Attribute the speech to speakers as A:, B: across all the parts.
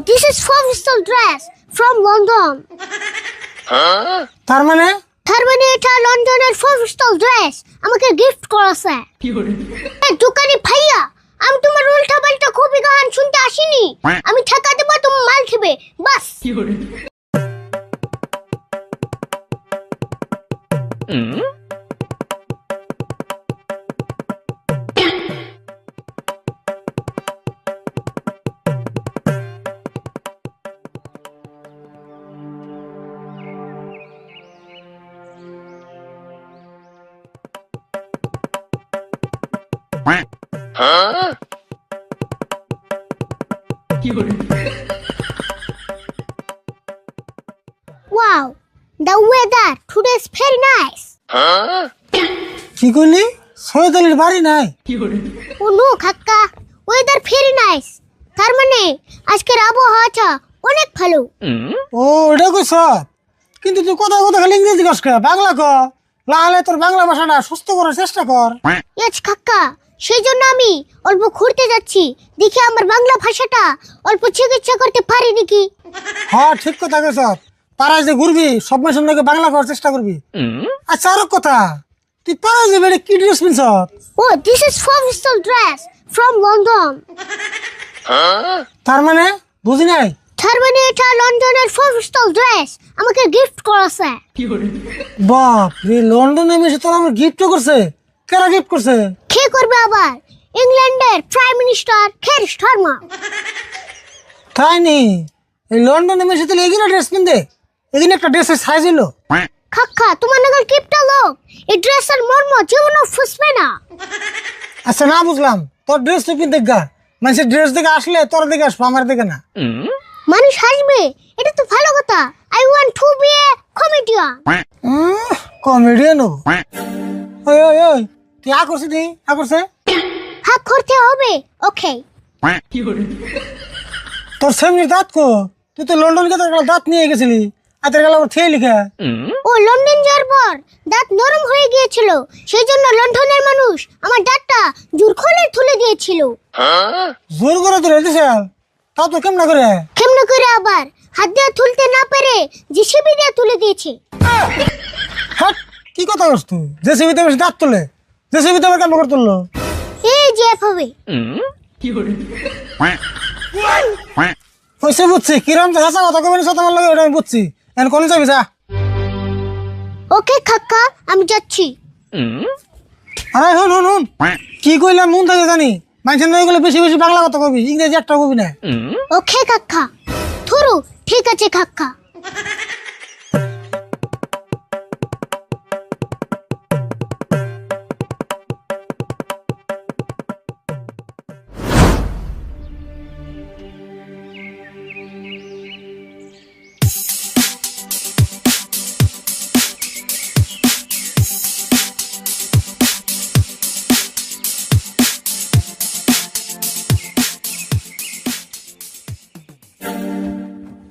A: this is professional dress from London.
B: তার মানে
A: এটা লন্ডনের প্রফেশনাল ড্রেস আমাকে গিফট করেছে। দোকানি ভাইয়া, আমি তোমার উল্টা পাল্টা কপি গান শুনতে আসিনি। আমি টাকা দেবো, তুমি মাল খাবে বাস। Wow, the weather today is very nice.
B: কি কইলি? সৈয়দ আলীর বাড়ি নাই?
A: Oh no, কাকা, weather very nice. তার মানে আজকের আবহাওয়াটা অনেক ভালো।
B: ও এটা কইছ, কিন্তু তুই কথা খালি ইংরেজি কস কে? বাংলা ক, লাহলে তোর বাংলা ভাষাটা সুস্থ করার চেষ্টা কর।
A: ইয়েস কাকা, সেই জন্য আমি অল্প ঘুরতে যাচ্ছি, দেখি আমার বাংলা ভাষাটা অল্প চিকিৎসা করতে পারি নাকি।
B: হ্যাঁ ঠিক কথা কইছ, পাড়ায় যে ঘুরবি সব মানুষের লোকে বাংলা করার চেষ্টা করবি। আচ্ছা আরো কথা, তুই পাড়ায় যে বেড়ে কি dress pinches?
A: Oh, this is professional dress from London.
B: তার মানে বুঝি নাই।
A: তার মানে এটা লন্ডনের প্রফেশনাল ড্রেস আমাকে গিফট করেছে।
B: বাপ রে, লন্ডনে এসে তোর আমার গিফট করছে? কারা গিফট করছে?
A: কে করবে আবার? ইংল্যান্ডের প্রাইম মিনিস্টার কের স্টারমার।
B: তাই নি? এই লন্ডনে এসে তাহলে এগিয়ে ড্রেস কিনতে, এগিয়ে একটা ড্রেসের সাইজ হলো।
A: কাকা, তোমার নাগাল কিপটা লোক, এই ড্রেসের মর্ম জীবনও ফুসবে না।
B: আচ্ছা না বুঝলাম, তোর ড্রেস তুই কিনতে গা, মানুষের ড্রেস দেখে আসলে তোর দিকে আসবো, আমার দিকে না।
A: মানুষ হাসবে, এটা তো ভালো কথা। I want to be a comedian.
B: Comedian? ওই ওই ওই, তুই করছিস নি? করছে?
A: হ্যাঁ করতে হবে। ওকে।
B: তোর সামনের দাঁত কো? তুই তো লন্ডন কে তোর দাঁত নিয়ে গেছিলি, আতের গেল আবার খেয়ে লিখা।
A: ও লন্ডন যাওয়ার পর দাঁত নরম হয়ে গিয়েছিল, সেই জন্য লন্ডনের মানুষ আমার দাঁতটা জোর করে তুলে দিয়েছিল।
B: জোর করে তুলে দিছে? তাও তো কেমন করে?
A: কেমন করে আবার? হাত দিয়ে তুলতে না পেরে জিসিবি দিয়ে তুলে দিয়েছে।
B: হ্যাঁ কি কথা করছ তুই? জেসিবিতে বেশি দাঁত তুলে, জেসিবিতে আবার কেমন করে তুললো?
A: এই যে এভাবে।
B: পয়সা বুঝছি, কিরম যে হাসা কথা কবেন সাথে আমার লাগে, ওটা আমি বুঝছি। এখন কোন যাবি যা।
A: ওকে কাকা, আমি যাচ্ছি।
B: আরে হুন হুন হুন, কি কইলাম মন থেকে জানি, মানুষের নয় গুলো বেশি বেশি বাংলা কথা কবি, ইংরেজি একটা কবি না।
A: ওকে কাকা, থুরু ঠিক আছে কাকা।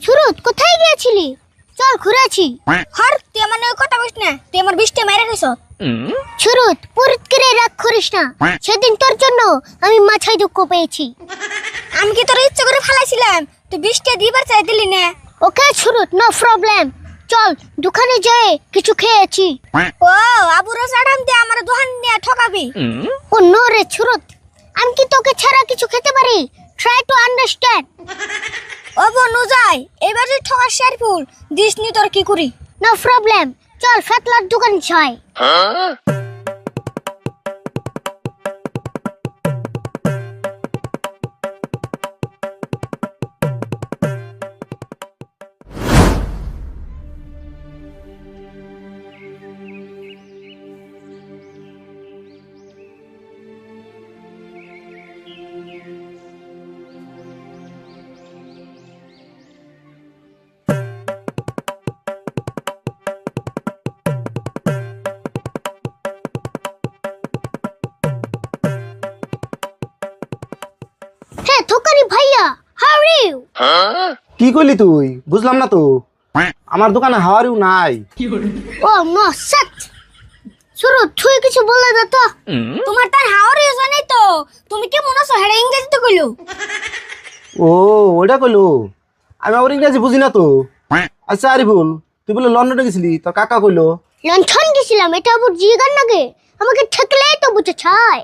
A: সুরত, কোথায় গিয়েছিলি? চল ঘুরেছি।
C: হর তুই আমার নাকি কথা কইস না, তুই আমার বৃষ্টি মেরে গেছ।
A: সুরত, পুরুত করে রাগ করিস না, সেদিন তোর জন্য আমি মাথায় দুঃখ পেয়েছি।
C: আমি কি তোর ইচ্ছা করে ফালাইছিলাম? তুই বৃষ্টি দিবার চাই দিলি না।
A: ওকে সুরত, নো প্রবলেম। চল দোকানে যেয়ে কিছু খেয়েছি।
C: ও আবুরা সাড়াম দিয়ে আমার দোকান নিয়ে ঠকাবি?
A: ও নো রে সুরত, আমি কি তোকে ছাড়া কিছু খেতে পারি? Try to understand.
C: ও বনু যাই, এবার যে ঠকা শেরফুল দিস নি তোর কি করি?
A: নো প্রবলেম, চল ফেতলার দোকান যাই। হ্যাঁ দোকানি ভাইয়া, হাউ আর ইউ?
D: কি কইলি তুই? বুঝলাম না তো। আমার দোকানে হাওয়ারিও নাই।
A: ও নো সেট। সুরত, তুই কিছু বলে দে তো।
C: তোমার তার হাওয়ার ইউজ নাই তো, তুমি কি মনে আছো হেডা ইংরেজিতে কইলো?
D: ও ওটা কইলো। আমি আবার ইংরেজি বুঝি না তো। আচ্ছা আরিফুল, তুই বলে লন্ডনে গেছিলি, তোর কাকা কইলো?
A: লন্ঠন গেছিলাম, এটা আবার জিগার নাগে? আমাকে ঠেকলেই তো বুঝে ছাই।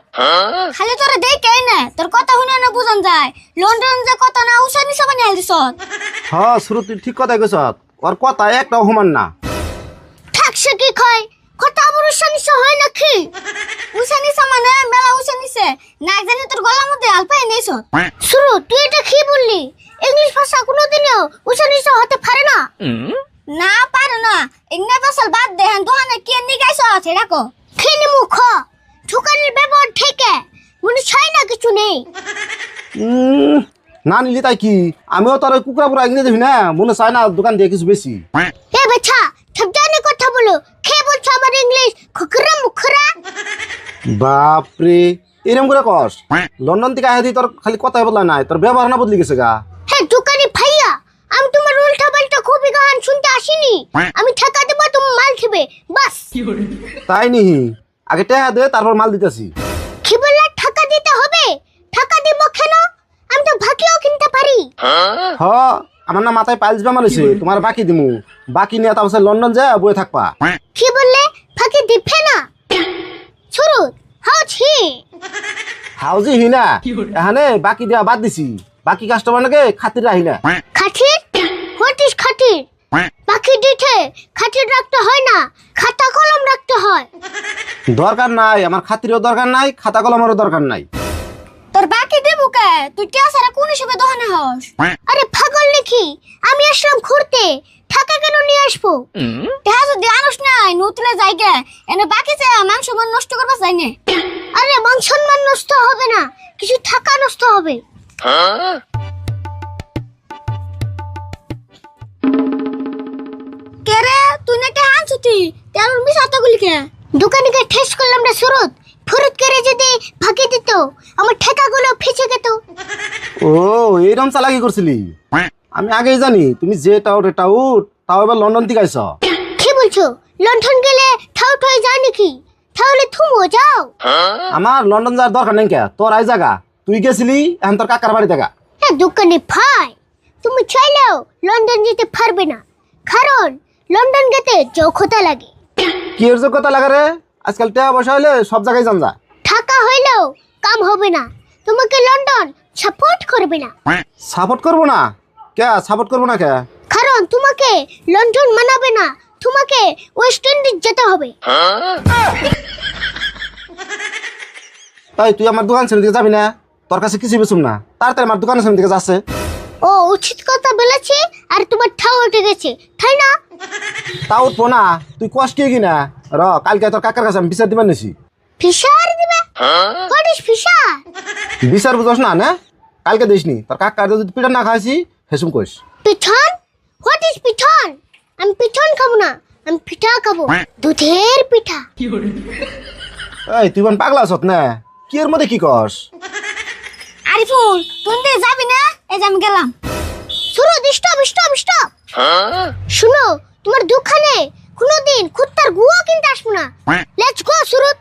C: খালি তোরে দেখে না তোর কথা শুনে না বুঝান যায় লন্ডন যে কথা না উসানি সবানি আইলিস।
D: হ্যাঁ শুরু তুই ঠিক কথাই কইছ, ওর কথা একটাও সমান না।
A: থাকছে কি কয়, কথা আবার উসানিস হয় নাকি?
C: উসানি মানে মেলা উসানিছে না জানি তোর গলার মধ্যে আলপাই নেইছ।
A: শুরু তুই এটা কি বললি? ইংলিশ ভাষা কোনোদিনও উসানিস হতে পারে না।
C: না পারে না ইংনা পাশাল বাদ দে হ্যাঁ দোকানে কে নি গাইছ সেটা কো।
A: খেনে মুখ দোকানের ব্যবহার থেকে মনে চাই না কিছু নেই।
D: না নিলি তাই কি, আমিও তোর ওই কুকুরা পুরা ইংরেজি দেখি না, মনে চায় না দোকান দিয়ে কিছু বেশি।
A: এ বেছা সাবধানে কথা বলো, খেয়ে বলছো আমার ইংলিশ খুকরা মুখরা।
D: বাপরে, এরম করে কস? লন্ডন থেকে আহে তোর খালি কথাই বদলা নাই, তোর ব্যবহার না বদলে গেছে গা।
A: হ্যাঁ দোকানি ভাইয়া, আমি তোমার উল্টা পাল্টা খুবই গান শুনতে আসিনি। আমি ঠেকা দেবো, তুমি মাল খেবে বাস।
D: তাই নিহি, আগে টেহা দে তারপর মাল দিতেছি।
A: কি বললে? টাকা দিতে হবে? টাকা দিব কেন? আমি তো ভাকিও কিনতে পারি।
D: হ, আমার না মাথায় পাইলস বেমার হয়েছে, তোমার বাকি দিমু। বাকি নিয়ে তারপর লন্ডন যা বয়ে থাকবা।
A: কি বললে? ফাঁকি দিবে না? শুরু হাউছি
D: হাউজি হি না, এখানে বাকি দেওয়া বাদ দিছি। বাকি কাস্টমার নাকি খাতির রাহি না।
A: খাতির? হোয়াট ইজ খাতির? বাকি দিতে খাতির রাখতে হয় না, খাতা কলম রাখতে হয়।
D: দরকার নাই, আমার খাতিরও দরকার নাই, খাতা কলমেরও দরকার নাই।
C: তোর বাকি দেবো কে? তুই টিয়া সারা কোন হিসেবে দোকানে হস?
A: আরে পাগল নাকি? আমি আসলাম ঘুরতে, টাকা কেন নিয়ে আসবো?
C: টিয়া যদি আনুস নাই নতুলে যাইগে এনে বাকি চে মাংস মান নষ্ট করবা চাই না।
A: আরে মান সম্মান নষ্ট হবে না, কিছু টাকা নষ্ট হবে।
C: কে রে তুই না টিয়া আনছুতি তেল মিশা তো গুলি কে?
A: দোকানিকে ঠেস করলাম না সুরত, ফরত করে যদি ফাঁকি দিত আমার ঠেকাগুলো ফেঁচে যেত।
D: ও এইরকম চালাকি করছিলি? আমি আগেই জানি তুমি যে টাউট টাউট, তাও এবার লন্ডন থেকে আইছ।
A: কি বলছো? লন্ডন গেলে ঠাউট হয়ে যায় নাকি? তাহলে তুমিও যাও।
D: আমার লন্ডন যাওয়ার দরকার নেই, কে তোর আই জায়গা, তুই গেছিলি, এখন তোর কাকার বাড়ি দেখা।
A: হ্যাঁ দোকানে ভাই, তুমি চাইলেও লন্ডন যেতে পারবে না, কারণ লন্ডন যেতে যোগ্যতা লাগে।
D: কি এর যোগ্যতা লাগা রে? আজকাল টাকা পয়সা হইলে সব জায়গায় যান যা।
A: টাকা হইলেও কাম হবে না, তোমাকে লন্ডন সাপোর্ট করবে না।
D: সাপোর্ট করবো না? কে সাপোর্ট করবো না কে?
A: কারণ তোমাকে লন্ডন মানাবে না, তোমাকে ওয়েস্ট ইন্ডিজ যেতে হবে।
D: তাই তুই আমার দোকান সামনে দিকে যাবি না? তোর কাছে কিছু বেচুম না, তাড়াতাড়ি আমার দোকানের সামনে দিকে যাচ্ছে।
A: ও উচিত কথা বলেছে, আর তোমার ঠাউ উঠে গেছে তাই না?
D: তা উঠবো না, তুই কষ্ট কি না র, কালকে তোর কাকার কাছে আমি বিচার দিবার নিছি।
A: ফিশার দিবে? What is fisher?
D: বিচার বুঝস না না? কালকে দিসনি, তোর কাকার যদি পিঠা না খাইছি হেসুম কইস।
A: পিঠন? হোয়াট ইজ পিঠন? আমি পিঠন খাবো না, আমি পিঠা খাবো, দুধের পিঠা।
D: এই তুই বোন পাগলা আছত না? কি এর মধ্যে কি কস?
C: আরিফুল তুই দে যাবি না? এই যে আমি গেলাম।
A: শুনো স্টপ স্টপ স্টপ। শুনো, তোমার দোকানে কোনোদিন কুত্তার গুও কিনতে আসবো না। Let's go Surath.